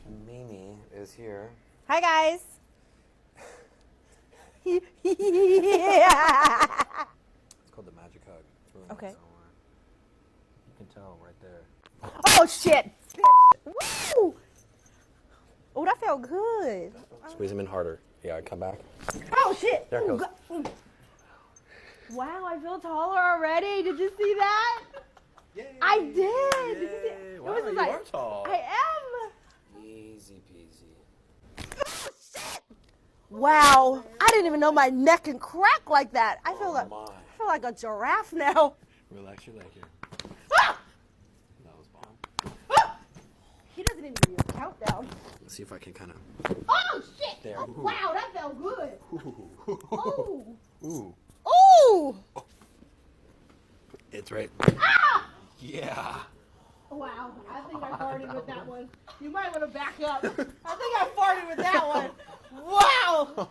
Mimi is here. Hi, guys. It's called the magic hug. It's really Okay. nice. You can tell right there. Oh, shit. Woo! Oh, that felt good. Squeeze him in harder. Yeah, come back. Oh, shit. There it goes. Wow, I feel taller already. Did you see that? Yay! I did. Did you see it? Yay. It Wow, was just you like, are tall. I am. Easy peasy. Oh, shit. Wow, I didn't even know my neck can crack like that. I feel like a giraffe now. Relax your leg here. Ah! That was bomb. Ah! He doesn't even give you a countdown. Let's see if I can kind of. Oh, shit. There. Oh, wow, that felt good. Oh. Ooh. Ooh. It's right. Ah! Yeah. Wow, I think I farted with that one. You might want to back up. I think I farted with that one. Wow.